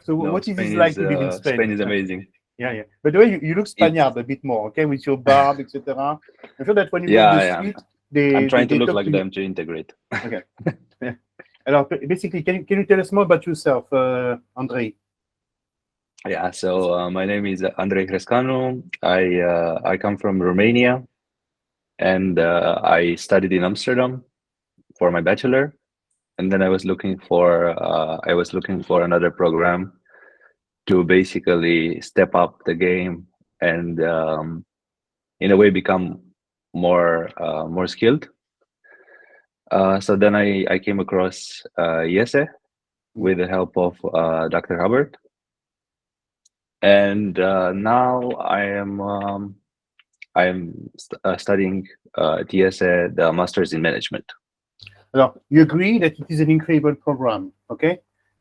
So No, what is it like to live in Spain? Spain is amazing. Yeah, yeah. By the way, you look It's Spaniard a bit more, okay, with your barb, etc. I'm sure that when you go in yeah, the yeah. street, I'm trying to they look talk like to you. them to integrate. Okay. Yeah. Alors, basically, can you tell us more about yourself, Andre? Yeah, so my name is Andrei Crescanu. I come from Romania, and I studied in Amsterdam for my bachelor, and then I was looking for another program to basically step up the game and in a way become more skilled. So then I came across Iese with the help of Dr. Hubbard, and now I am studying at Iese the Masters in Management. Alors, you agree that it is an incredible program, okay?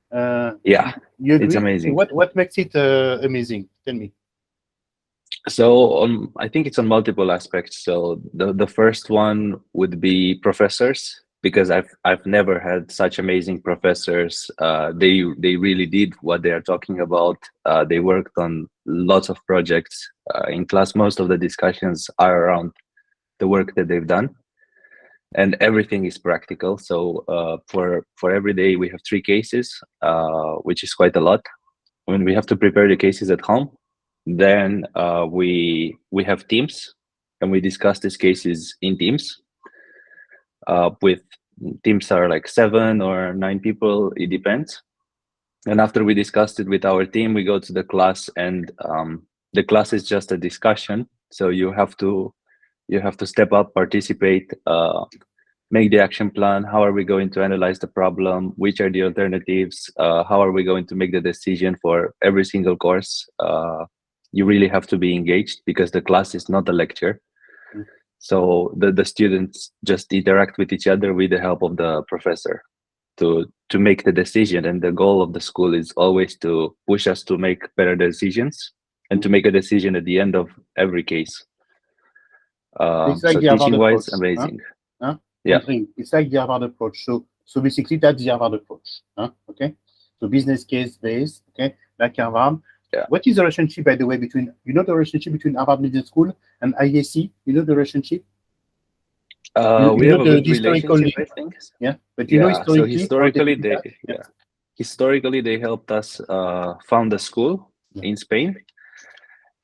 Uh, Yeah, you it's agree? So amazing. what makes it amazing? Tell me. So I think it's on multiple aspects. So the first one would be professors, because I've never had such amazing professors. They really did what they are talking about. They worked on lots of projects. In class, most of the discussions are around the work that they've done, and everything is practical. So for every day we have 3 cases, which is quite a lot. When we have to prepare the cases at home, then we have teams, and we discuss these cases in teams. With teams are like 7 or 9 people, it depends. And after we discussed it with our team, we go to the class, and the class is just a discussion. So you have to step up, participate, make the action plan. How are we going to analyze the problem? Which are the alternatives? How are we going to make the decision for every single course? You really have to be engaged, because the class is not a lecture. So the students just interact with each other with the help of the professor to make the decision. And the goal of the school is always to push us to make better decisions and to make a decision at the end of every case. It's like So the Harvard teaching wise, approach, huh? amazing. Huh? Yeah. Andre, it's like the Harvard approach. So basically, that's the Harvard approach, huh? Okay. So business case based, okay, like Harvard. Yeah. What is the relationship, by the way, between the relationship between Harvard Business School and IAC? You know the relationship. We You know have a good the historical relationship, I link, think. yeah. But Yeah. So historically how they did that, yeah. historically they helped us found a school Yeah. in Spain,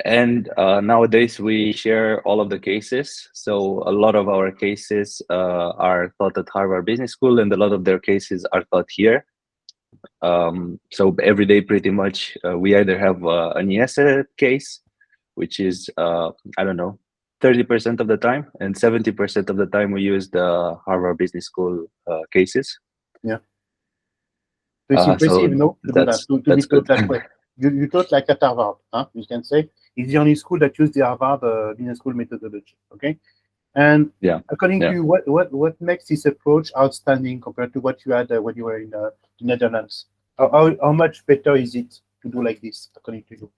and nowadays we share all of the cases. So a lot of our cases are taught at Harvard Business School, and a lot of their cases are taught here. So every day, pretty much, we either have an Iese case, which is I don't know, 30% of the time, and 70% of the time we use the Harvard Business School cases. Yeah. So it's So impressive, no, to do that, to be that's taught good. that way. You taught like at Harvard, huh? You can say it's the only school that used the Harvard Business School methodology. Okay. And Yeah, according to yeah. you, what makes this approach outstanding compared to what you had when you were in the Netherlands? How much better is it to do like this, according to you?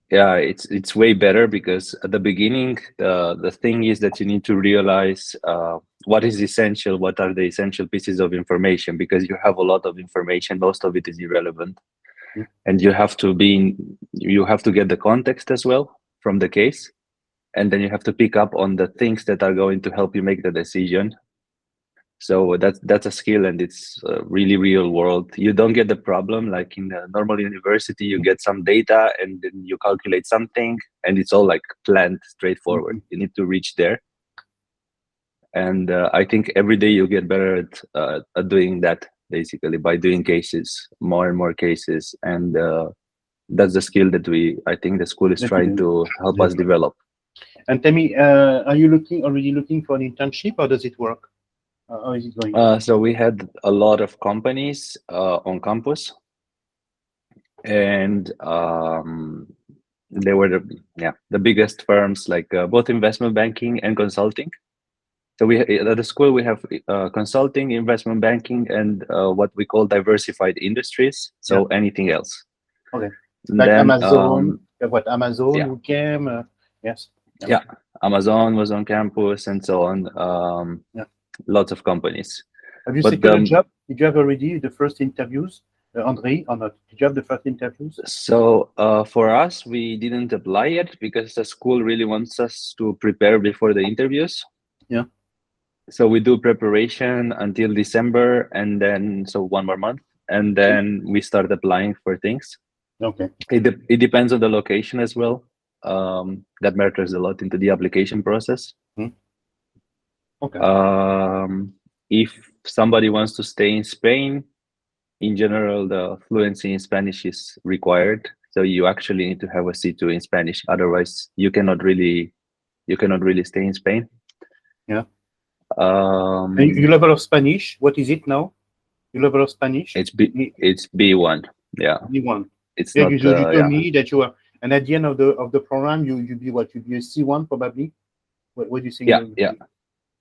Yeah, it's way better, because at the beginning, the thing is that you need to realize what is essential, what are the essential pieces of information, because you have a lot of information, most of it is irrelevant, Mm. and you have to get the context as well from the case, and then you have to pick up on the things that are going to help you make the decision. So that's a skill, and it's really real world. You don't get the problem like in a normal university. You get some data, and then you calculate something, and it's all like planned, straightforward. Mhm. You need to reach there, and I think every day you get better at doing that, basically by doing cases, more and more cases, and that's the skill that I think the school is trying Definitely. to help us Definitely. develop. And tell me, are you already looking for an internship, or does it work? How is it going? So we had a lot of companies on campus, and they were the biggest firms, like both investment banking and consulting. So we at the school we have consulting, investment banking, and what we call diversified industries. Yeah. So anything else. Okay. And Like then Amazon. You have what? Amazon yeah, who came. Yes. Yeah. yeah, Amazon was on campus and so on. Yeah. Lots of companies, Have you but secured a job? Did you have already the first interviews Andre, or not? Did you have the first interviews? So for us, we didn't apply yet because the school really wants us to prepare before the interviews. Yeah. So we do preparation until December, and then so one more month, and then we start applying for things. Okay. It depends on the location as well. That matters a lot into the application process. Hmm. Okay. If somebody wants to stay in Spain, in general, the fluency in Spanish is required. So you actually need to have a C2 in Spanish. Otherwise, you cannot really stay in Spain. Yeah. Um, And your level of Spanish, what is it now? Your level of Spanish? it's B1. Yeah, B1. it's Yeah, not. you told Yeah, me that you were, and at the end of the program, you be what? You be a C1 probably. What do you think? yeah, yeah,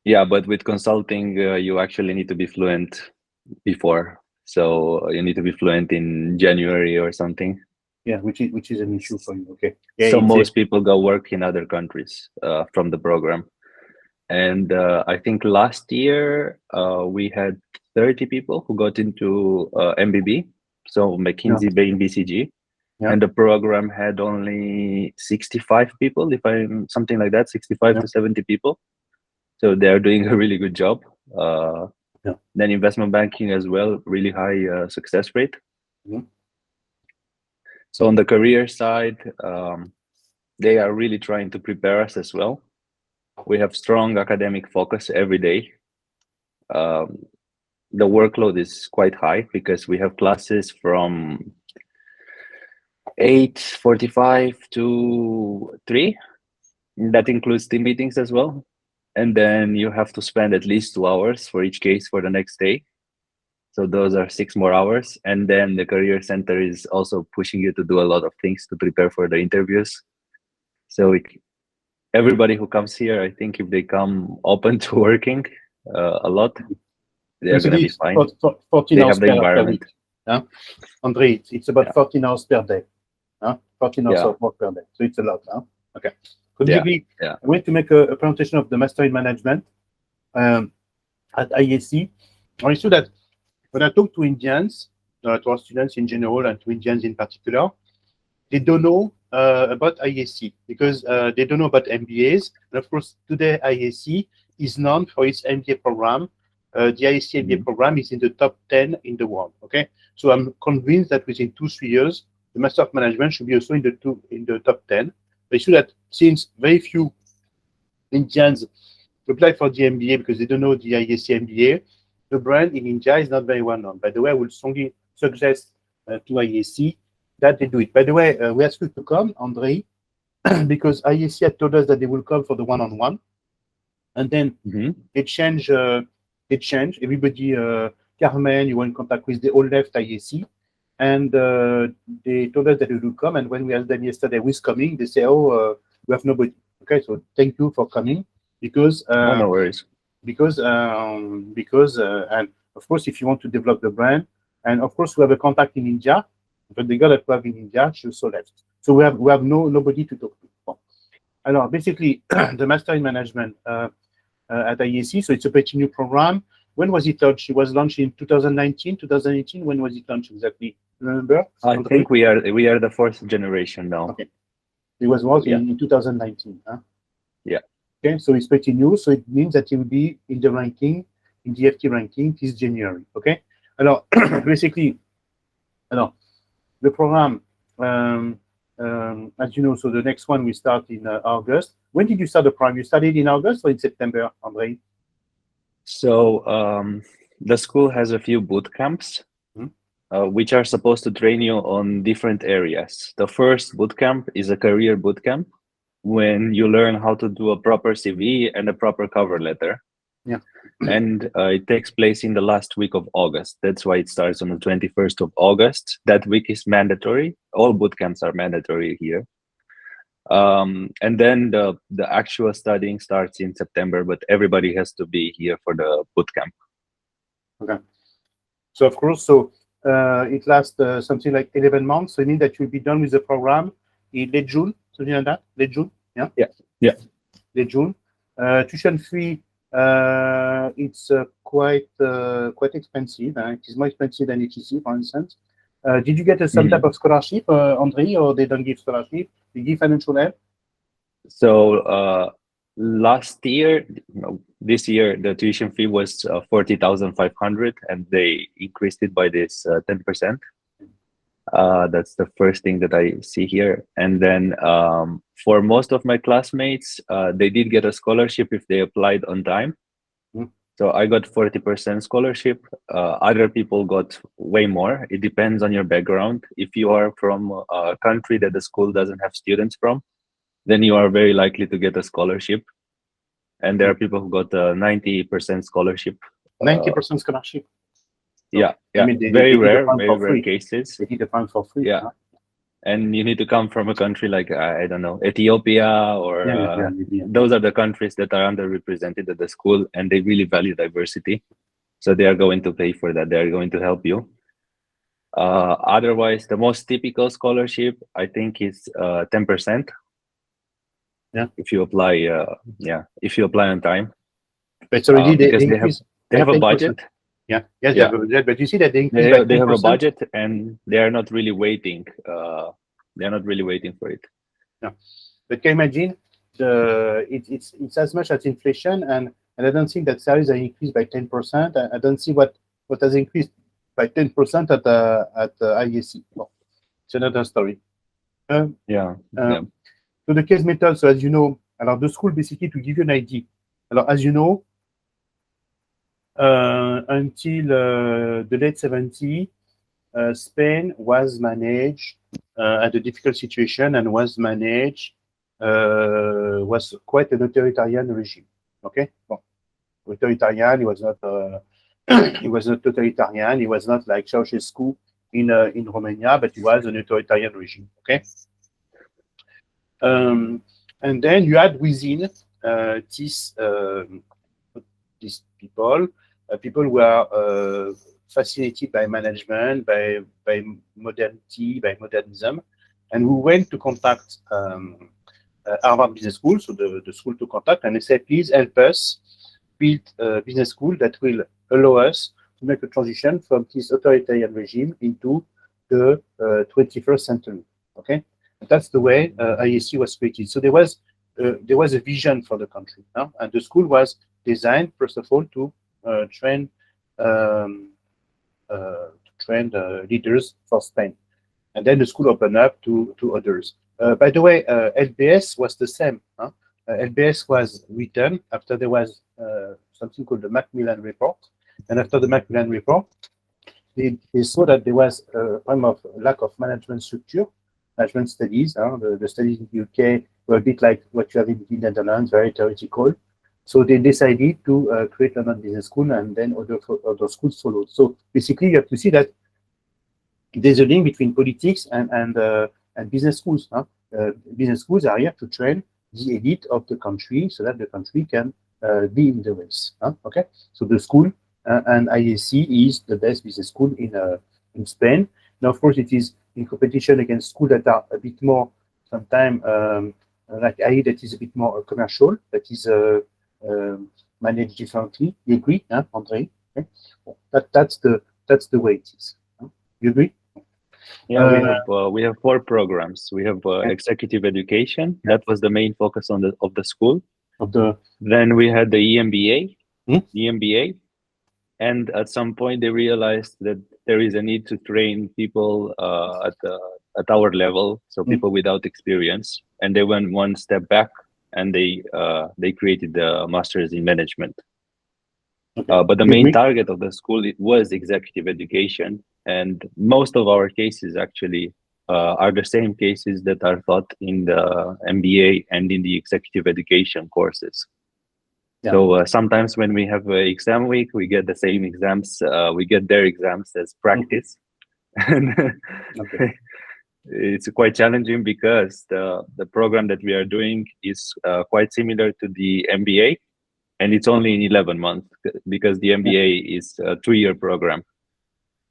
yeah. But with consulting, you actually need to be fluent before. So you need to be fluent in January or something. Yeah, which is an issue for you. Okay. Yeah, So it's most people go work in other countries from the program. And I think last year we had 30 people who got into MBB, so yeah, McKinsey Bain BCG, yeah, and the program had only 65 people, if I'm something like that, 65 yeah, to 70 people. So they're doing a really good job. Uh, yeah. then investment banking as well, really high success rate. Mhm. So on the career side, they are really trying to prepare us as well. We have strong academic focus every day. Um, the workload is quite high because we have classes from 8:45 to 3. That includes team meetings as well. And then you have to spend at least 2 hours for each case for the next day. So those are 6 more hours. And then the career center is also pushing you to do a lot of things to prepare for the interviews. So everybody who comes here, I think if they come open to working a lot, they're going to Basically, be it's fine. 14 They hours have the per environment. week. Huh? Andre, it's about Yeah. 14 hours per day. Huh? 14 hours Yeah. of work per day. So it's a lot. Huh? Okay. So Yeah. basically, Yeah. I went to make a presentation of the master in management at Iese. I saw that when I talk to Indians, to our students in general and to Indians in particular, they don't know about Iese because they don't know about MBAs. And of course, today Iese is known for its MBA program. The Iese MBA Mhm. program is in the top 10 in the world. Okay, so I'm convinced that within 2-3 years, the Master of Management should be also in the top 10. But it's true that since very few Indians apply for the MBA because they don't know the Iese MBA, the brand in India is not very well known. By the way, I would strongly suggest to Iese that they do it. By the way, we ask you to come, Andre, because Iese had told us that they will come for the one-on-one, and then Mhm. they change. They change. Everybody, Carmen, you were in contact with, they all left Iese, and they told us that they would come. And when we asked them yesterday who's coming, they say, "Oh, we have nobody." Okay, so thank you for coming because Oh, no worries. and of course if you want to develop the brand, and of course we have a contact in India, but the girl that we have in India, she also left, so we have nobody to talk to. Bon. Alors basically the master in management at IEC, so it's a pretty new program. When was it launched? It was launched in 2019, 2018. When was it launched exactly? Remember, I Andre? think we are the fourth generation now. Okay, it was Yeah. in 2019. Huh? Yeah. Okay, so it's pretty new. So it means that it will be in the ranking, in the FT ranking this January. Okay. Alors, basically, alors, the program, as you know, so the next one we start in August. When did you start the program? You started in August or in September, Andre? So the school has a few boot camps, Hmm? which are supposed to train you on different areas. The first boot camp is a career boot camp when you learn how to do a proper CV and a proper cover letter. Yeah. And it takes place in the last week of August. That's why it starts on the 21st of August. That week is mandatory. All boot camps are mandatory here. And then the actual studying starts in September, but everybody has to be here for the boot camp. Okay. So of course, so it lasts something like 11 months. So it means that you'll be done with the program in late June, something like that. Late June, yeah. Yeah. Yeah. Late June. Tuition fee. It's quite expensive. It is more expensive than HEC, for instance. Did you get some type of scholarship, Andre, or they don't give scholarship? They give financial help? So last year, no, this year, the tuition fee was 40,500, and they increased it by this 10%. That's the first thing that I see here. And then for most of my classmates, they did get a scholarship if they applied on time. Mm. So I got 40% scholarship. Other people got way more. It depends on your background. If you are from a country that the school doesn't have students from, then you are very likely to get a scholarship. And there are people who got a 90% scholarship. 90% scholarship. So, Yeah, I mean, they very did the rare, fund very for rare free. cases. They did the fund for free. Yeah. Huh? And you need to come from a country like, I don't know, Ethiopia, or Yeah. those are the countries that are underrepresented at the school, and they really value diversity. So they are going to pay for that. They are going to help you. Otherwise, the most typical scholarship, I think, is 10%. Yeah. If you apply, if you apply on time. But it's already Because they increase they have a 10%. budget. Yeah, yes, they Yeah. have a budget, but you see that they increase by 10%. They have a budget, and they are not really waiting. They're not really waiting for it. Yeah. But can you imagine it's as much as inflation, and I don't think that salaries are increased by 10%. I don't see what has increased by 10% at Iese. Well, it's another story. So the case method, so as you know, the school, basically, to give you an idea, as you know, until the late 70s, Spain was managed at a difficult situation and was quite an authoritarian regime. Okay, well, authoritarian. It was not. It was not totalitarian. It was not like Ceausescu in Romania, but it was an authoritarian regime. Okay. And then you had within these people, people were fascinated by management, by modernity, by modernism, and we went to contact Harvard Business School, so the school to contact, and they said, please help us build a business school that will allow us to make a transition from this authoritarian regime into the 21st century. Okay. That's the way Iese was created. So there was a vision for the country, and the school was designed, first of all, to train leaders for Spain, and then the school opened up to others. By the way, LBS was the same. LBS was written after there was something called the Macmillan Report, and after the Macmillan Report, they saw that there was a problem of lack of management structure. Management studies, the studies in the UK were a bit like what you have in the Netherlands, very theoretical. So they decided to create London Business School, and then other schools followed. So basically, you have to see that there's a link between politics and business schools. Business schools are here to train the elite of the country so that the country can be in the race. Okay, so the school and Iese is the best business school in Spain. Now, of course, it is in competition against schools that are a bit more, sometimes, like IE, that is a bit more commercial, that is managed differently. You agree, Andre? Okay. Well, that's the way it is. You agree? Yeah, we have 4 programs. We have executive education. That was the main focus of the school. Then we had the EMBA. And at some point, they realized that there is a need to train people at our level, so people without experience. And they went one step back, and they created the Masters in Management. Okay. But the main target of the school, it was executive education, and most of our cases actually are the same cases that are taught in the MBA and in the executive education courses. Yeah. So sometimes when we have exam week, we get the same exams. We get their exams as practice. Okay. It's quite challenging because the program that we are doing is quite similar to the MBA, and it's only in 11 months because the MBA is a 2-year program.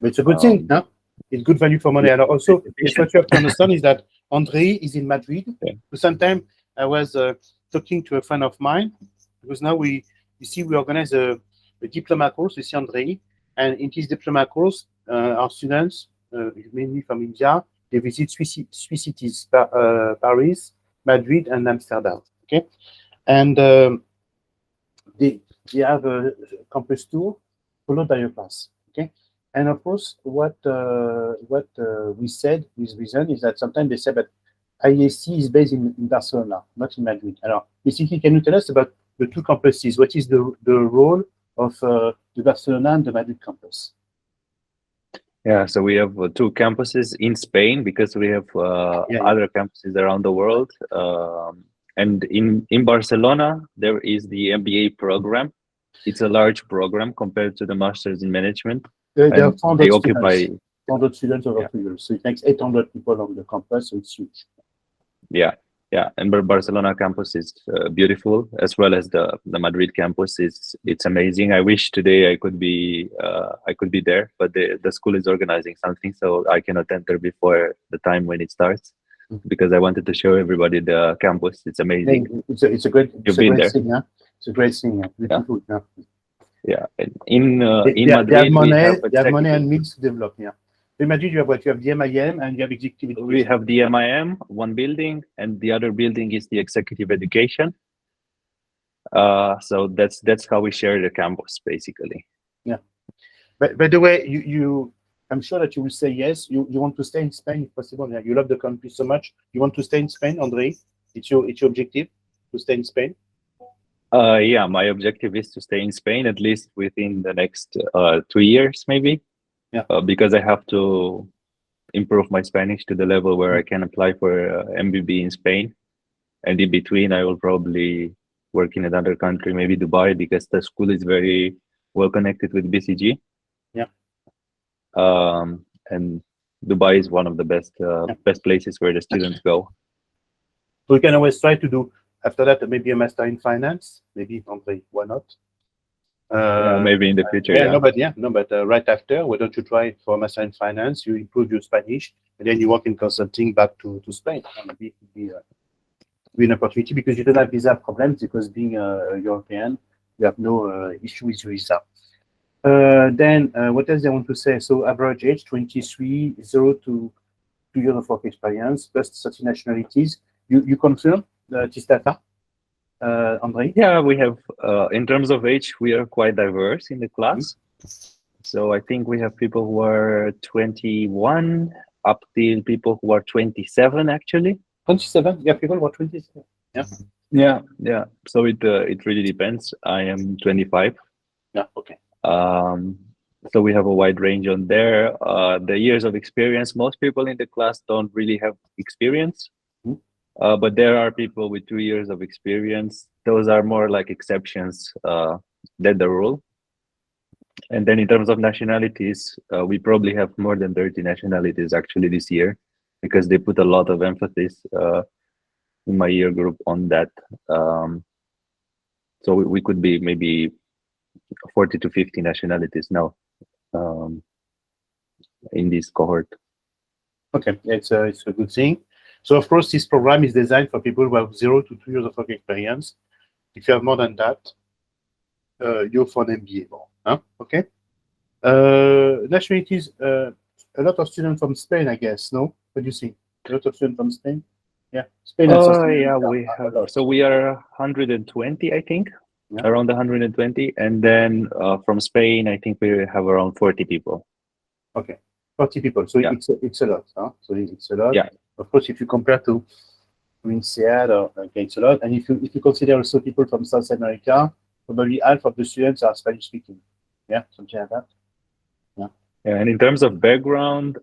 But it's a good thing, huh? It's good value for money. And also, what you have to understand is that Andre is in Madrid. Yeah. So sometimes I was talking to a friend of mine, because now we organize a diploma course. You see Andre, and in this diploma course, our students mainly from India. They visit three cities: Paris, Madrid, and Amsterdam. Okay, and they they have a campus tour followed by a class. Okay, and of course, what we said with reason is that sometimes they say that Iese is based in Barcelona, not in Madrid. Alors, basically, can you tell us about the two campuses? What is the role of the Barcelona and the Madrid campus? Yeah, so we have two campuses in Spain because we have Yeah, yeah. other campuses around the world. And in Barcelona, there is the MBA program. It's a large program compared to the Masters in Management, There are and they 400 occupy, students, 400 students over yeah, 2 years. So it makes 800 people on the campus, so it's huge. yeah, yeah. And Barcelona campus is beautiful, as well as the Madrid campus is it's amazing. I wish today I could be there, but the school is organizing something, so I cannot enter before the time when it starts because I wanted to show everybody the campus. It's Yeah, amazing. it's a great You've been there, thing, huh? It's a great thing, yeah. yeah, Beautiful, yeah. yeah. And They, in they, they have Madrid, we money, have they have money executive. and means to develop, yeah. In Madrid, you have what? You have the MIM and you have executive We education. have the MIM, one building, and the other building is the executive education. So that's how we share the campus basically. Yeah. But by the way, I'm sure that you will say yes. You want to stay in Spain if possible. Yeah. You love the country so much. You want to stay in Spain, Andre? It's your objective to stay in Spain. Yeah, my objective is to stay in Spain at least within the next 2 years, maybe. Yeah. Because I have to improve my Spanish to the level where I can apply for MBB in Spain, and in between, I will probably work in another country, maybe Dubai, because the school is very well connected with BCG. Yeah. And Dubai is one of the best places where the students go. So we can always try to do after that maybe a master in finance. Maybe Andre, why not? Yeah, maybe in the future. Yeah, Yeah. no, but right after, why don't you try for master in finance? You improve your Spanish, and then you work in consulting back to Spain. Maybe it would be an opportunity because you don't have visa problems because being a European, you have no issue with your visa. Then what else I want to say? So average age 23, 0 to 2 years of work experience, plus 30 nationalities. You confirm this data, Andre? Yeah, we have, in terms of age, we are quite diverse in the class. So I think we have people who are 21 up till people who are 27, actually. 27? Yeah, people who are 27. Yeah. Yeah, yeah. So it really depends. I am 25. Yeah, okay. So we have a wide range on there. The years of experience, most people in the class don't really have experience. But there are people with 2 years of experience. Those are more like exceptions than the rule. And then in terms of nationalities, we probably have more than 30 nationalities actually this year because they put a lot of emphasis in my year group on that. So we could be maybe 40 to 50 nationalities now in this cohort. Okay, it's a good thing. So of course, this program is designed for people who have 0 to 2 years of work experience. If you have more than that, you're for an MBA more. Huh? Okay. Nationalities, a lot of students from Spain, I guess. No, what do you think? A lot of students from Spain. Yeah, Spain and South America. Yeah, we have. So we are 120, I think, around 120, and then from Spain, I think we have around 40 people. Okay, 40 people. So it's a lot. Huh? So it's a lot. Yeah. Of course, if you compare to INSEAD, okay, it's a lot. And if you consider also people from South America, probably half of the students are Spanish speaking. Yeah, something like that. Yeah. Yeah, and in terms of background,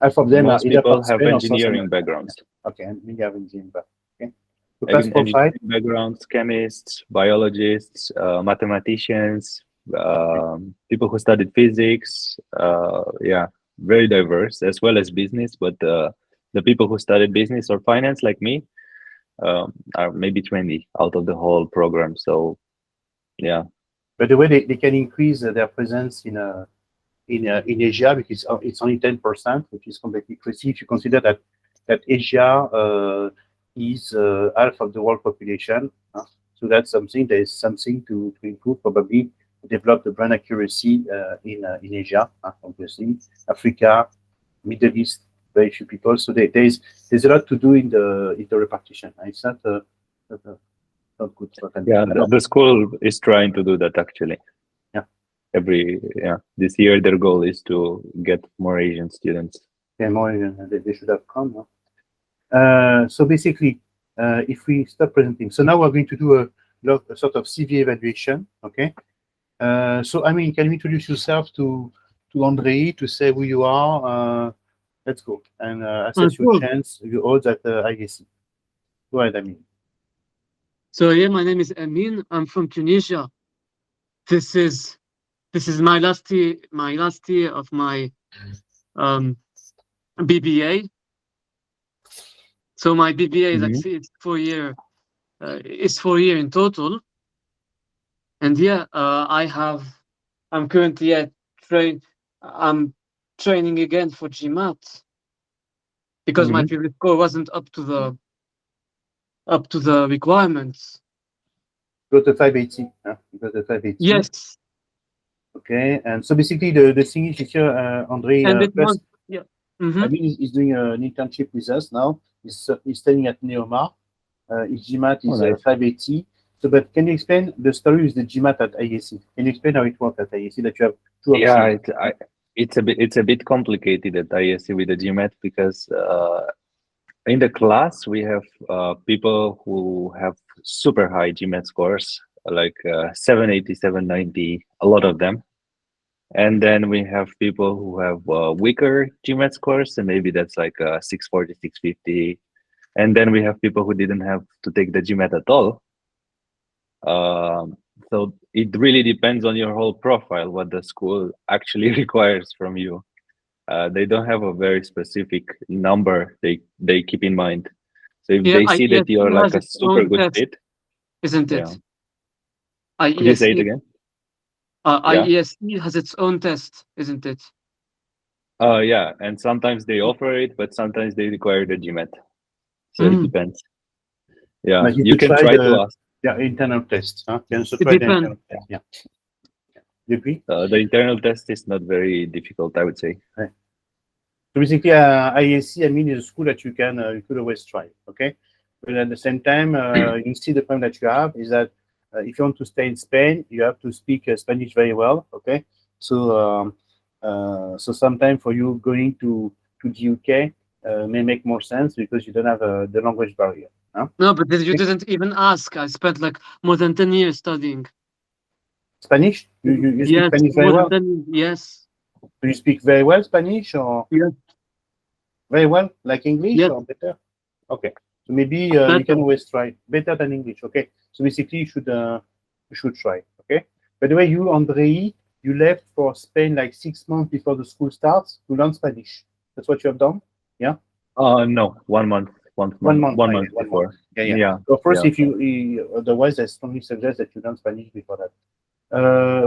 half of them most are either people from have Spain or South engineering America. backgrounds. Okay, and we have engineering background. Okay. So class profile. Engineering backgrounds, chemists, biologists, mathematicians, people who studied physics. Yeah, very diverse, as well as business. But the people who studied business or finance, like me, are maybe 20 out of the whole program. So, yeah. By the way, they can increase their presence in Asia because it's only 10%, which is completely crazy if you consider that Asia is half of the world population. So that's something. There is something to improve, probably develop the brand accuracy in Asia, obviously. Africa, Middle East, very few people. So there's a lot to do in the repartition. It's not, not good for them. Yeah, the school is trying to do that actually. Yeah. This year their goal is to get more Asian students. Yeah, more they should have come. No? So basically, if we stop presenting, so now we're going to do a sort of CV evaluation. Okay. So I mean, can you introduce yourself to Andre to say who you are? Let's go and assess your Cool. chance, your odds at Iese. Go ahead, I mean. So yeah, my name is Amin. I'm from Tunisia. This is my last year of my um BBA. So my BBA is Mhm. actually it's 4 year in total. And yeah, I'm currently I'm training again for GMAT because my Mhm. previous score wasn't up to the requirements. Go to 580. Huh? Go to 580. Yes, Okay. And so basically, the thing is here, Andre, and it was first, yeah. I mean, he's doing an internship with us now. He's studying at Neoma. His GMAT Oh, is nice. 580. So, but can you explain the story with the GMAT at IEC? Can you explain how it works at IEC that you have two Yeah, options? it's a bit complicated at ISC with the GMAT because in the class we have people who have super high GMAT scores, like 780, 790, a lot of them. And then we have people who have weaker GMAT scores, and maybe that's like 640, 650. And then we have people who didn't have to take the GMAT at all. So it really depends on your whole profile, what the school actually requires from you. They don't have a very specific number they keep in mind. So if Yeah, they see that you're IESE like has a its super own good test, fit, isn't yeah. it? Could you say it IESE, again? Yeah. IESE has its own test, isn't it? Yeah. And sometimes they offer it, but sometimes they require the GMAT. So it Mm, depends. Yeah. But you You could can try try to the ask. internal test. Huh? You can also it try the depends. internal test. Yeah. You agree? The internal test is not very difficult, I would say. Right. So basically, IAC, I mean, is a school that you could always try. Okay. But at the same time, you see the problem that you have is that if you want to stay in Spain, you have to speak Spanish very well. Okay. So so sometimes for you going to the UK may make more sense because you don't have the language barrier. Huh? No, but you didn't even ask. I spent like more than 10 years studying. Spanish? You speak Yes, Spanish very more than well? 10 years. Yes. Do you speak very well Spanish or Yes. very well like English Yes. or better? Okay. So maybe you Better. can always try better than English. Okay. So basically you should try. Okay. By the way, you Andre, you left for Spain like 6 months before the school starts to learn Spanish. That's what you have done? Yeah? No, 1 month, One month. one Yeah, month 1 month. before. Yeah, yeah. Yeah. So first, Yeah. if otherwise, I strongly suggest that you learn Spanish before that.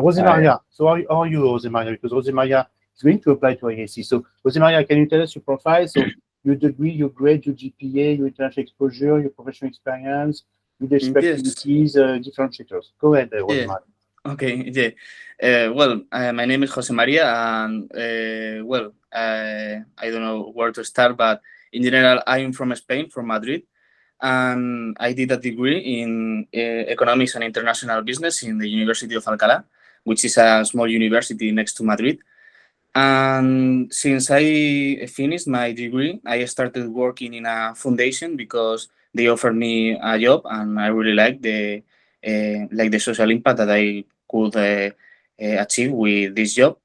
Jose I, Maria. So how are you, Jose Maria? Because Jose Maria is going to apply to IAC. So Jose Maria, can you tell us your profile? So your degree, your grade, your GPA, your international exposure, your professional experience, leadership Yes. activities, differentiators. Go ahead, Jose Yeah. Maria. Okay. Yeah. Well, my name is Jose Maria, and I don't know where to start, but in general, I'm from Spain, from Madrid, and I did a degree in economics and international business in the University of Alcalá, which is a small university next to Madrid. And since I finished my degree, I started working in a foundation because they offered me a job, and I really like the social impact that I could achieve with this job.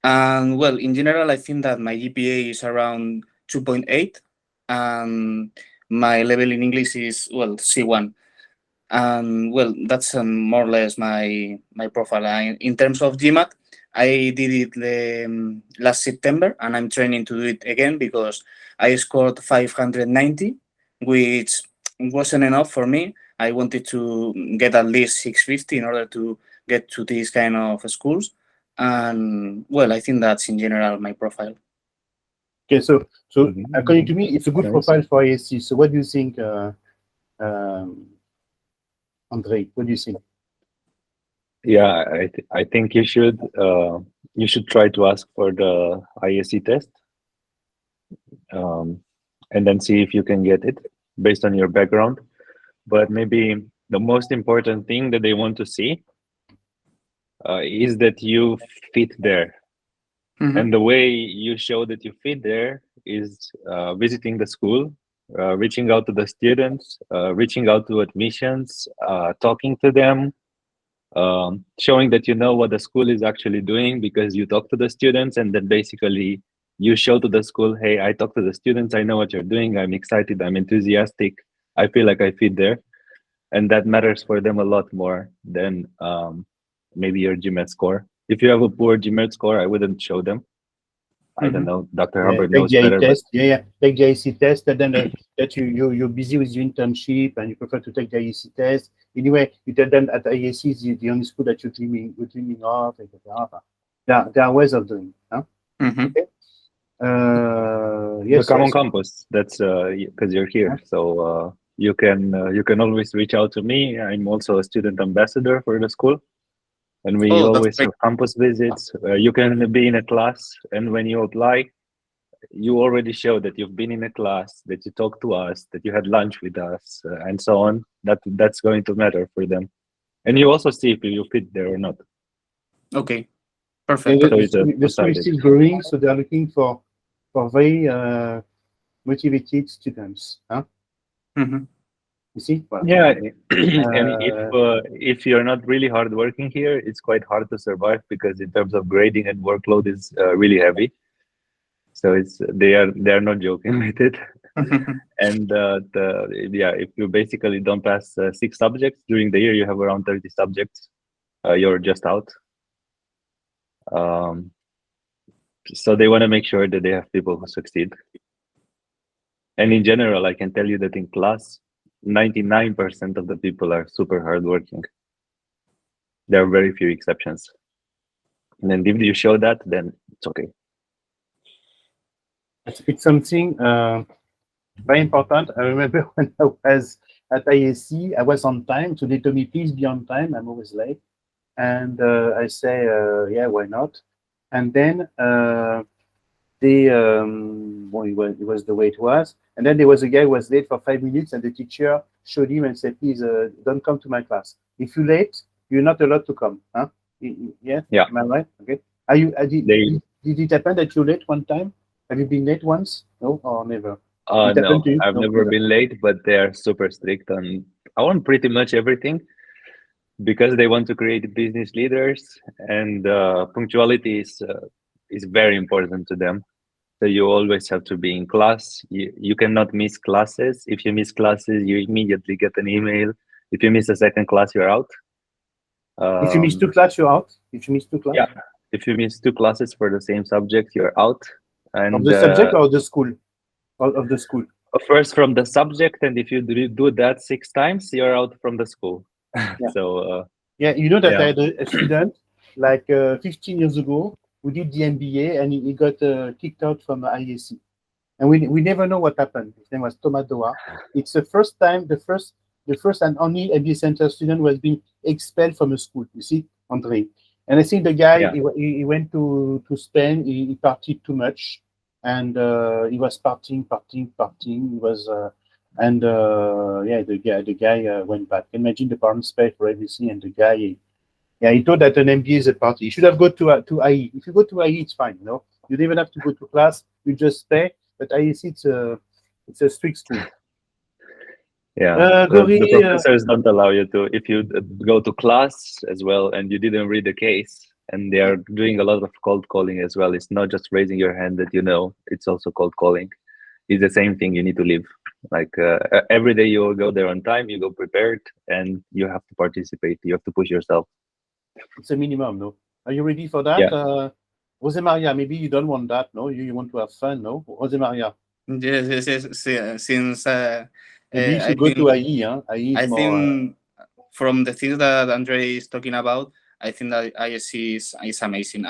And well, in general, I think that my GPA is around 2.8, and my level in English is C1. And well, that's more or less my profile. In terms of GMAT, I did it last September, and I'm training to do it again because I scored 590, which wasn't enough for me. I wanted to get at least 650 in order to get to these kind of schools. And well, I think that's in general my profile. Okay, so according to Mhm. me, it's a good Nice. profile for IAC. So what do you think, Andre? What do you think? Yeah, I think you should try to ask for the ISC test. and then see if you can get it based on your background. But maybe the most important thing that they want to see is that you fit there. And the way you show that you fit there is visiting the school, reaching out to the students, reaching out to admissions, talking to them, showing that you know what the school is actually doing because you talk to the students, and then basically you show to the school, hey, I talk to the students, I know what you're doing, I'm excited, I'm enthusiastic, I feel like I fit there. And that matters for them a lot more than maybe your GMAT score. If you have a poor GMAT score, I wouldn't show them. I don't know. Dr. Hubbard Take knows the better. test. Take the IEC test, and then that you're busy with your internship and you prefer to take the IEC test. Anyway, you tell them at IEC is the only school that you're dreaming of, etc. There are ways of doing it. Huh? Okay. Yes. The common campus. That's because you're here, so you can always reach out to me. I'm also a student ambassador for the school, and we always have campus visits. You can be in a class, and when you apply, you already show that you've been in a class, that you talked to us, that you had lunch with us, and so on. That's going to matter for them, and you also see if you fit there or not. Okay, perfect. The school is still growing, so they are looking for very motivated students. Huh? You see? Well, yeah, and if you're not really hardworking here, it's quite hard to survive because in terms of grading and workload is really heavy. So they are not joking with it. And if you basically don't pass 6 subjects during the year, you have around 30 subjects. You're just out. So they want to make sure that they have people who succeed. And in general, I can tell you that in class, 99% of the people are super hardworking. There are very few exceptions. And then if you show that, then it's okay. It's something very important. I remember when I was at ISC, I was on time, so they told me, please be on time. I'm always late. And I say, yeah, why not? And then it was the way it was. And then there was a guy who was late for 5 minutes, and the teacher showed him and said, please don't come to my class. If you're late, you're not allowed to come. Huh? Yeah? Am I right? Okay. Did it happen that you're late one time? Have you been late once? No, or never? No, I've never been late, but they are super strict on pretty much everything because they want to create business leaders, and punctuality is very important to them. So you always have to be in class. You cannot miss classes. If you miss classes, you immediately get an email. If you miss a second class, you're out. If you miss 2 classes, you're out. If you miss 2 classes? Yeah. If you miss 2 classes for the same subject, you're out. And of the subject or the school? Of the school. First from the subject, and if you do that 6 times, you're out from the school. Yeah. So yeah, you know that I had a student like 15 years ago who did the MBA, and he got kicked out from IEC. And we never know what happened. His name was Thomas Doha. It's the first time, the first and only MBA Center student who has been expelled from a school. You see, Andre. And I think the guy, he went to Spain, he partied too much, and he was partying. He was, the guy went back. Imagine the parents pay for everything, and the guy, he thought that an MBA is a party. You should have gone to IE. If you go to IE, it's fine. You know, you don't even have to go to class. You just stay. But IEC, it's a strict school. Yeah, the professors don't allow you to. If you go to class as well and you didn't read the case, and they are doing a lot of cold calling as well. It's not just raising your hand that you know. It's also cold calling. It's the same thing. You need to live. Like every day you will go there on time. You go prepared, and you have to participate. You have to push yourself. It's a minimum, no? Are you ready for that? Yeah. Jose Maria, maybe you don't want that, no? You want to have fun, no? Jose Maria. Yes. Since maybe you should go to IE, huh? IE I think from the things that Andre is talking about, I think that ISC is amazing.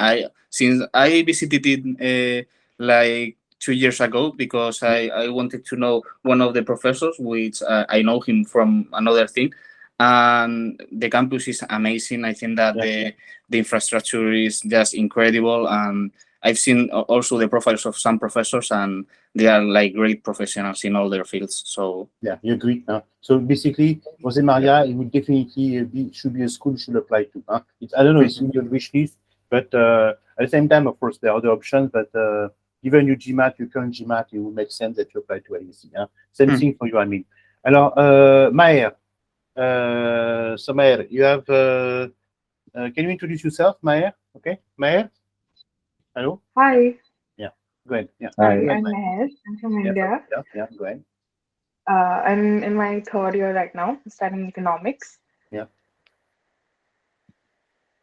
Since I visited it like 2 years ago because I wanted to know one of the professors, which I know him from another thing. And the campus is amazing. I think that the infrastructure is just incredible, and I've seen also the profiles of some professors, and they are like great professionals in all their fields. So yeah, you agree. So basically, Jose Maria, it would definitely should be a school you should apply to. I don't know, it's in your wish list, but at the same time, of course, there are other options. But given your GMAT, your current GMAT, it would make sense that you apply to IEC. Same thing for you, I mean. Alors, Maher. So Maher, you have. Can you introduce yourself, Maher? Okay, Maher. Hello. Hi, Yeah. Go ahead. Yeah. Hi. I'm Meher. I'm from Yeah. India. Yeah. Go ahead. I'm in my third year right now, studying economics. Yeah.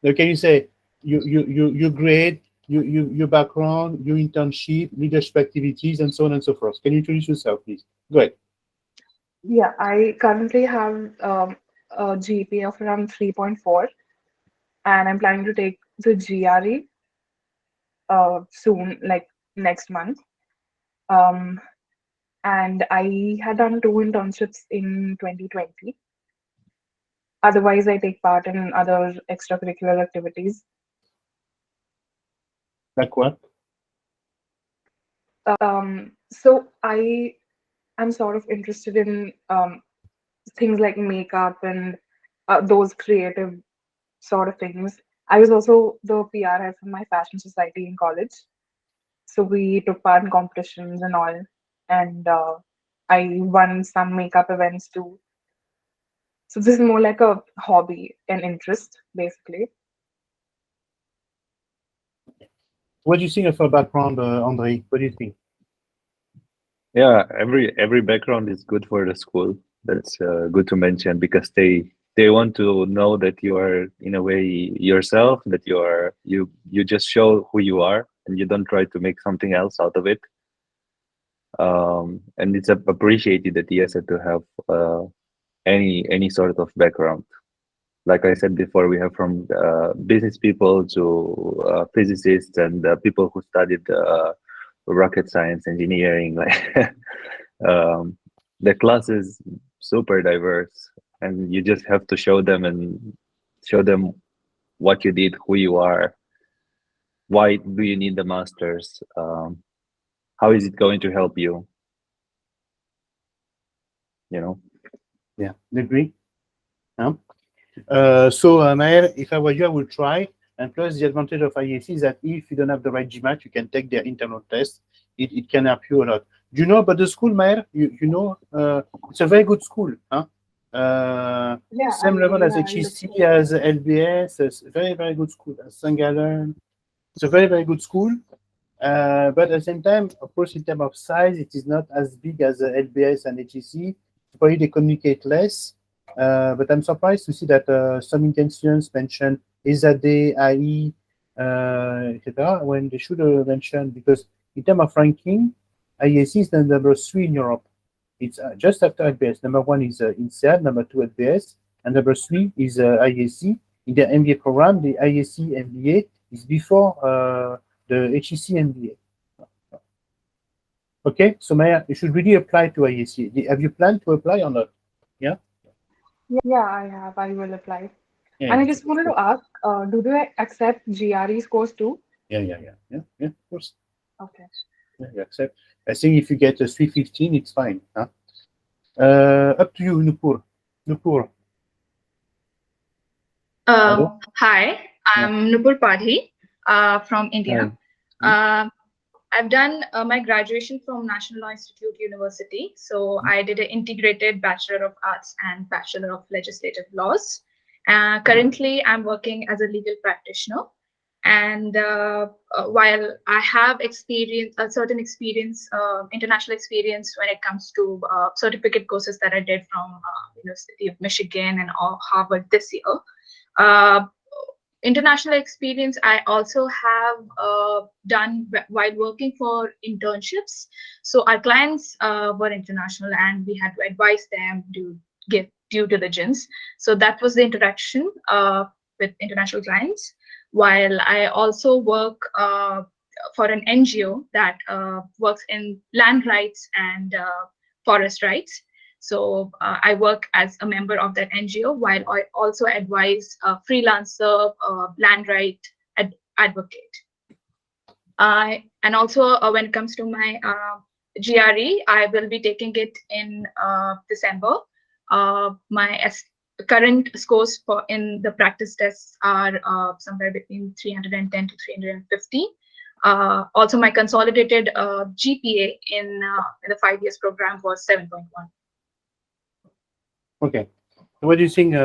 Now, can you say your grade, your background, your internship, leadership activities, and so on and so forth? Can you introduce yourself, please? Go ahead. Yeah, I currently have a GPA of around 3.4, and I'm planning to take the GRE soon, like next month. And I had done 2 internships in 2020. Otherwise, I take part in other extracurricular activities. Like what? So I'm sort of interested in things like makeup and those creative sort of things. I was also the PR head for my fashion society in college. So we took part in competitions and all. And I won some makeup events too. So this is more like a hobby and interest, basically. What do you think of her background, Andre? What do you think? Yeah, every background is good for the school. That's good to mention because they want to know that you are in a way yourself, that you just show who you are and you don't try to make something else out of it. And it's appreciated at Iese to have any sort of background. Like I said before, we have from business people to physicists and people who studied rocket science, engineering. Like the class is super diverse, and you just have to show them what you did, who you are, why do you need the masters, how is it going to help you, you know. Yeah, you agree? So, Maher, if I were you, I would try. And plus, the advantage of IEC is that if you don't have the right GMAT, you can take their internal test. It can help you a lot. Do you know about the school, Maher? You know, it's a very good school. Yeah, Same level as I HEC, as LBS. It's a very, very good school. As St. Gallen. It's a very, very good school. But at the same time, of course, in terms of size, it is not as big as LBS and HEC. Probably they communicate less. But I'm surprised to see that some Indian students mention Iese, IE, etc., when they should have mentioned, because in terms of ranking, IEC is the number 3 in Europe. It's just after LBS. Number 1 is INSEAD, number 2 LBS, and number 3 is IEC. In the MBA program, the IEC MBA is before the HEC MBA. Okay, so Maya, you should really apply to IEC. Have you planned to apply or not? Yeah? Yeah, I have. I will apply. Yeah, And I just wanted to ask, do they accept GRE scores too? Yeah, of course. Okay. Yeah, you accept. I think if you get a 315, it's fine. Up to you, Nupur. Nupur. Hello? Hi, I'm Nupur Padhi from India. I've done my graduation from National Law Institute University. So I did an integrated Bachelor of Arts and Bachelor of Legislative Laws. Currently, I'm working as a legal practitioner. And while I have experience, a certain experience, international experience when it comes to certificate courses that I did from University of Michigan and Harvard this year, international experience I also have done while working for internships. So our clients were international and we had to advise them to give due diligence. So that was the interaction with international clients. While I also work for an NGO that works in land rights and forest rights. So I work as a member of that NGO while I also advise a freelancer land right advocate. And also when it comes to my GRE, I will be taking it in December. My current scores in the practice tests are somewhere between 310 to 350. Also, my consolidated GPA in the 5 years program was 7.1. Okay. So what do you think,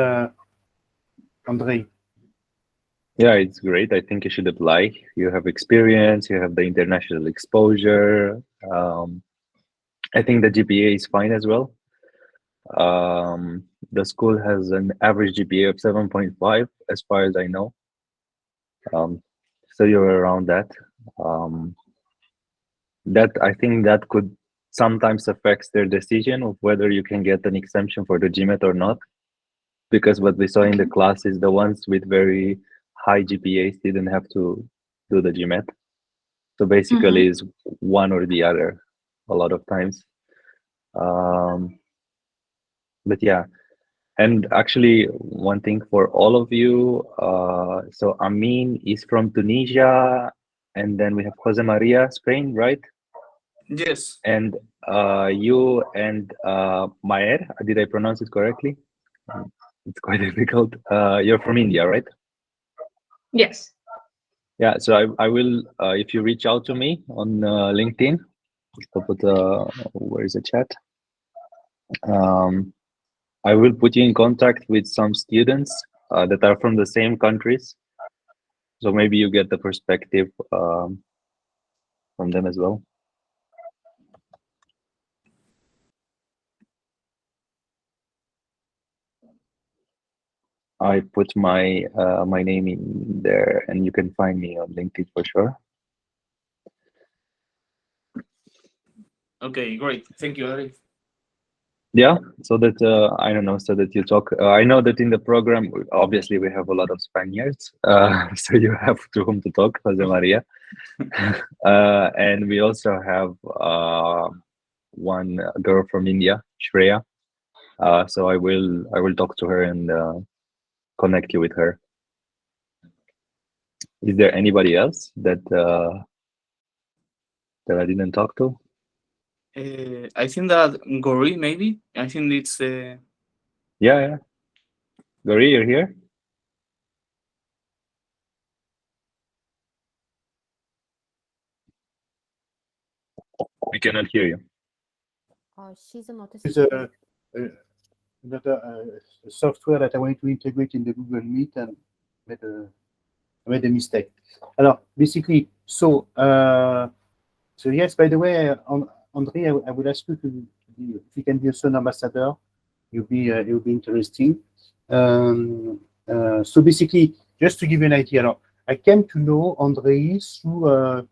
Andre? Yeah, it's great. I think you should apply. You have experience, you have the international exposure. I think the GPA is fine as well. The school has an average GPA of 7.5, as far as I know. So you're around that. That I think that could sometimes affects their decision of whether you can get an exemption for the GMAT or not. Because what we saw in the class is the ones with very high GPAs didn't have to do the GMAT. So basically, it's one or the other a lot of times. But yeah, and actually, one thing for all of you. So Amin is from Tunisia, and then we have Jose Maria, Spain, right? Yes. And you and Maher, did I pronounce it correctly? It's quite difficult. You're from India, right? Yes. Yeah, so I will, if you reach out to me on LinkedIn, I'll put, where is the chat? I will put you in contact with some students that are from the same countries. So maybe you get the perspective from them as well. I put my my name in there, and you can find me on LinkedIn for sure. Okay, great. Thank you, Ari. Yeah, so that I don't know, so that you talk. I know that in the program, obviously, we have a lot of Spaniards, so you have to whom to talk, Jose Maria, and we also have one girl from India, Shreya. So I will talk to her and connect you with her. Is there anybody else that that I didn't talk to? I think that Gori, maybe. I think it's Yeah. Gori, you're here? We cannot hear you. She's a notice. It's another software that I wanted to integrate in the Google Meet and I made a mistake. Alors, basically, so yes, by the way, Andre, I would ask you if you can be also an ambassador. It will be interesting. So basically, just to give you an idea, I came to know Andre through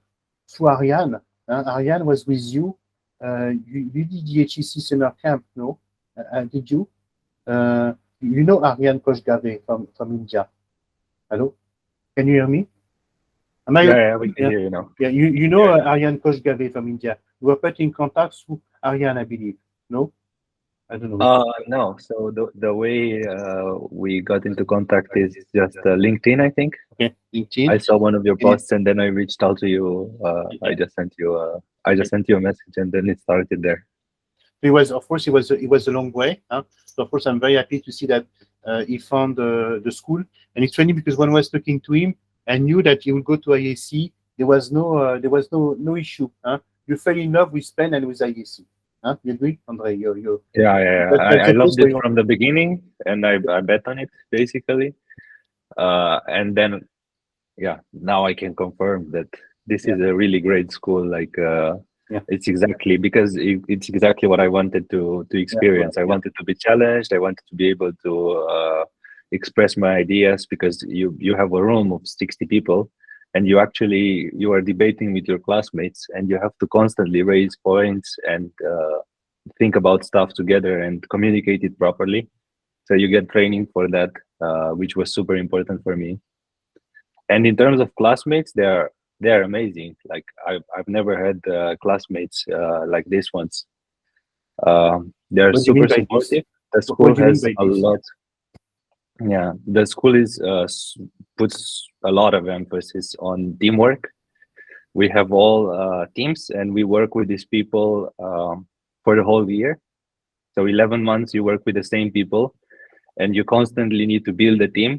Ariane. Ariane was with you. You did the HEC summer camp, no? Did you? You know Ariane Koshgave from India. Hello? Can you hear me? Yeah, we can hear you now. Yeah, you know Ariane Koshgave from India. You were put in contact through Ariane, I believe. No? I don't know. No. So the way we got into contact is just LinkedIn, I think. Okay, LinkedIn. I saw one of your posts and then I reached out to you. I just sent you a message and then it started there. It was a long way. Huh? So of course, I'm very happy to see that he found the school. And it's funny because when I was talking to him, I knew that he would go to IEC. There was no issue. Huh? You fell in love with Spain and with IEC. Huh? You agree, Andre? Yeah. I loved it from the beginning, and I bet on it basically. And then, now I can confirm that this is a really great school. Like, it's exactly because it's exactly what I wanted to experience. I wanted to be challenged. I wanted to be able to express my ideas because you have a room of 60 people. And you are debating with your classmates, and you have to constantly raise points and think about stuff together and communicate it properly. So you get training for that, which was super important for me. And in terms of classmates, they're amazing. Like I've never had classmates like this ones. They're super supportive. The school has a lot. Yeah, the school puts a lot of emphasis on teamwork, we have all teams, and we work with these people for the whole year. So 11 months you work with the same people, and you constantly need to build a team.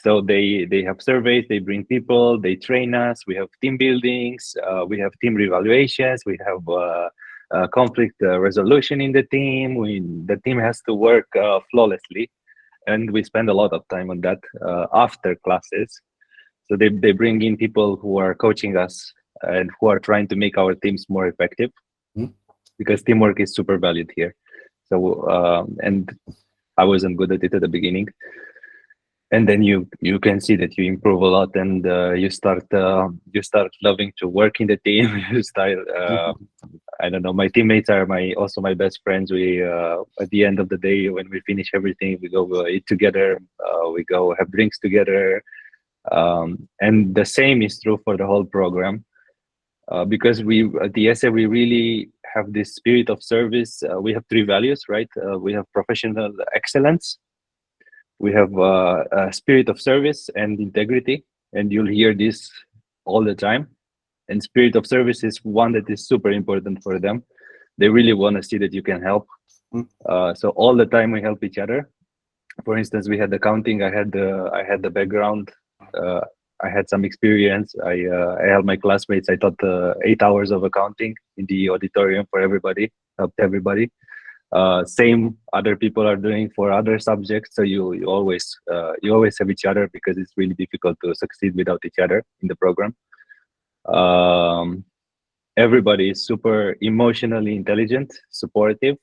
So they have surveys, they bring people, they train us. We have team buildings, we have team revaluations, we have conflict resolution in the team. The team has to work flawlessly, and we spend a lot of time on that after classes. So they bring in people who are coaching us and who are trying to make our teams more effective, because teamwork is super valued here. So and I wasn't good at it at the beginning, and then you can see that you improve a lot, and you start loving to work in the team. You start I don't know, my teammates are also my best friends. We at the end of the day, when we finish everything, we go eat together, we go have drinks together, and the same is true for the whole program. Because we at the Iese, we really have this spirit of service. We have 3 values, right? We have professional excellence, we have a spirit of service and integrity, and you'll hear this all the time. And spirit of service is one that is super important for them. They really want to see that you can help. So all the time we help each other. For instance, we had accounting. I had the background. I had some experience. I helped my classmates. I taught 8 hours of accounting in the auditorium for everybody. Helped everybody. Same other people are doing for other subjects. So you always have each other, because it's really difficult to succeed without each other in the program. Everybody is super emotionally intelligent, supportive.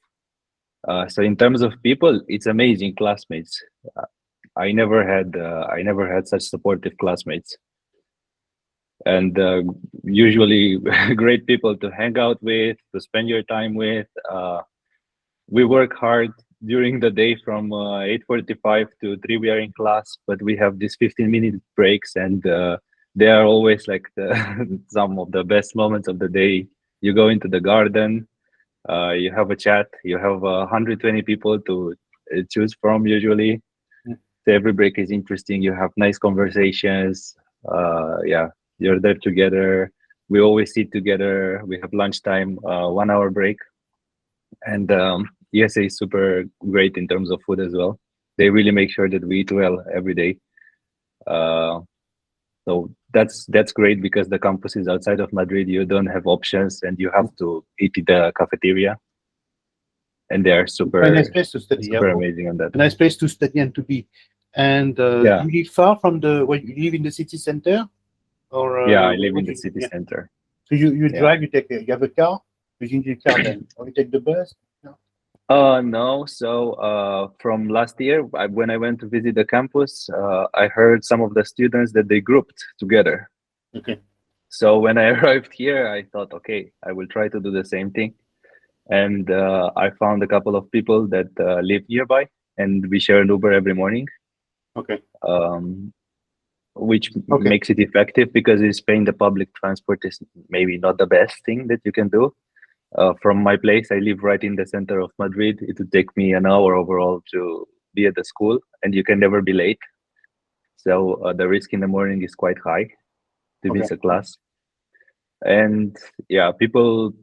So in terms of people, it's amazing classmates. I never had such supportive classmates, and usually great people to hang out with, to spend your time with. We work hard during the day from 8:45 to 3. We are in class, but we have these 15-minute breaks, and they are always like some of the best moments of the day. You go into the garden, you have a chat. You have 120 people to choose from usually. So every break is interesting. You have nice conversations. Yeah, you're there together. We always sit together. We have lunchtime, 1 hour break, and Iese is super great in terms of food as well. They really make sure that we eat well every day. So that's great, because the campus is outside of Madrid. You don't have options, and you have to eat in the cafeteria. And they are super, a nice place to study. super amazing on that. A nice place to study and to be. And Yeah. you live far from you live in the city center, or Yeah, I live in the city center. So you drive, you have a car, you need a car then, or you take the bus. No. So from last year, when I went to visit the campus, I heard some of the students that they grouped together. Okay. So when I arrived here, I thought, okay, I will try to do the same thing. And I found a couple of people that live nearby, and we share an Uber every morning. Okay. Which makes it effective, because in Spain, the public transport is maybe not the best thing that you can do. From my place, I live right in the center of Madrid. It would take me an hour overall to be at the school, and you can never be late. So the risk in the morning is quite high to miss a class. And yeah, people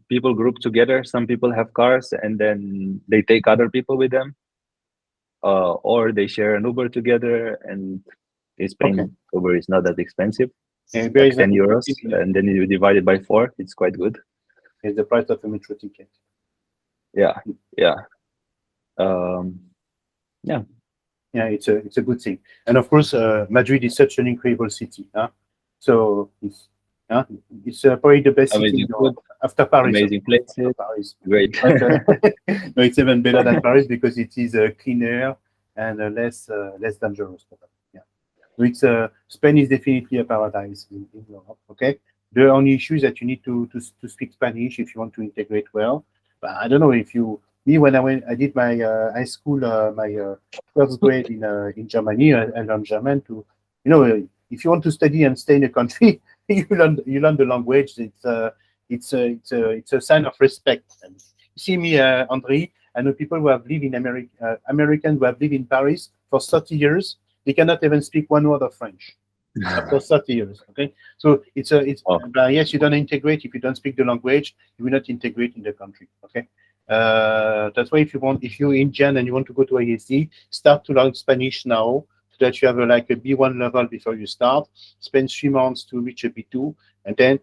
group together. Some people have cars, and then they take other people with them, or they share an Uber together. And in Spain, Uber is not that expensive. Yeah, like 10 euros, and then you divide it by 4. It's quite good. It's the price of a metro ticket. Yeah. Yeah, it's a good thing. And of course, Madrid is such an incredible city. So it's probably the best city in Europe after Paris. Amazing places. Paris. Great. But, no, it's even better than Paris, because it is cleaner and less dangerous. Yeah. So it's Spain is definitely a paradise in Europe. Okay. The only issue is that you need to speak Spanish if you want to integrate well. But I don't know if when I did my high school, my first grade in Germany, I learned German to, if you want to study and stay in a country, you learn the language. It's a sign of respect. And you see me, André, I know people who have lived in America, Americans who have lived in Paris for 30 years. They cannot even speak one word of French. after 30 years. Okay, so Oh. yes, you don't integrate if you don't speak the language. You will not integrate in the country. Okay, that's why if you're Indian and you want to go to IESE, start to learn Spanish now, so that you have like a B1 level before you start. Spend 3 months to reach a B2, and then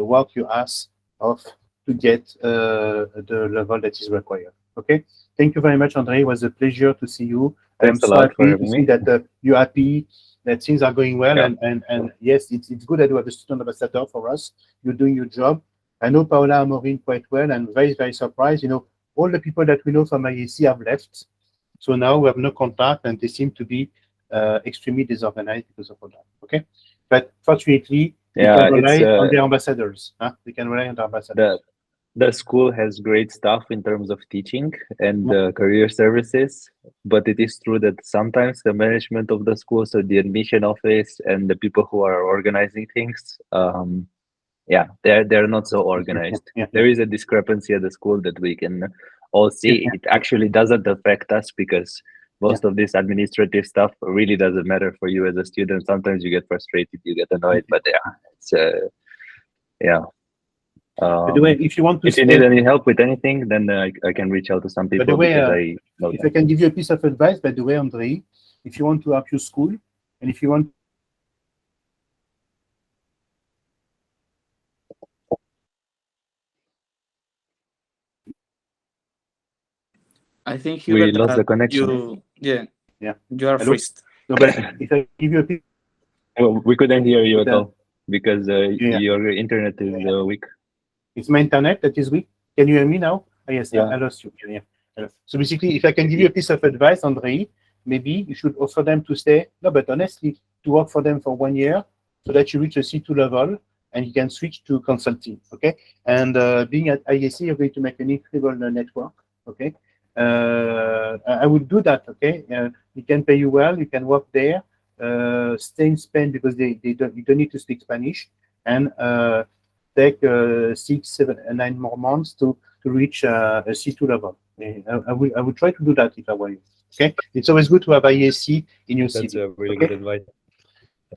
work your ass off to get the level that is required. Okay, thank you very much, Andre. It was a pleasure to see you. Thanks I'm a so lot for happy to having see me. that you're happy, that things are going well, Yeah. and yes, it's good that you have a student ambassador for us. You're doing your job. I know Paola and Maureen quite well, and very, very surprised. You know, all the people that we know from IEC have left, so now we have no contact, and they seem to be extremely disorganized because of all that. Okay, but fortunately, they Yeah, can it's rely on their ambassadors. Huh? They can rely on their ambassadors. the school has great stuff in terms of teaching and career services, but it is true that sometimes the management of the school, so the admission office and the people who are organizing things, yeah, they're not so organized. Yeah. There is a discrepancy at the school that we can all see. Yeah. It actually doesn't affect us because most of this administrative stuff really doesn't matter for you as a student. Sometimes you get frustrated, you get annoyed, but yeah, it's yeah. By the way, if you want to If you need any help with anything, then I can reach out to some people way, because I know if them. I can give you a piece of advice, by the way, Andre, if you want to help your school, and if you want I think We Hubert, lost the that connection. yeah, Yeah. you are Hello? freezed. no, but if I give you a piece, Well, we couldn't hear you at Yeah. all because your internet is weak. it's my internet that is weak. Can you hear me now? Oh, yes, Yeah. I lost you. Yeah. So basically, if I can give you a piece of advice, Andre, maybe you should offer them to stay. No, but honestly, to work for them for 1 year so that you reach a C2 level and you can switch to consulting. Okay. And being at IEC, you're going to make an incredible network. Okay. I would do that. Okay. You can pay you well. You can work there. Stay in Spain because you don't need to speak Spanish, and take 6, 7, 9 more months to reach a C2 level. I would try to do that if I were you. Okay, it's always good to have IEC in your That's CV. a really Okay? good advice.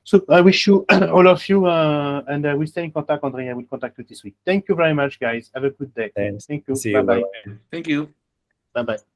So I wish you all of you, and we stay in contact, Andre. I will contact you this week. Thank you very much, guys. Have a good day. Thanks. Thank you. See you. Bye bye. Bye. Thank you. Bye bye.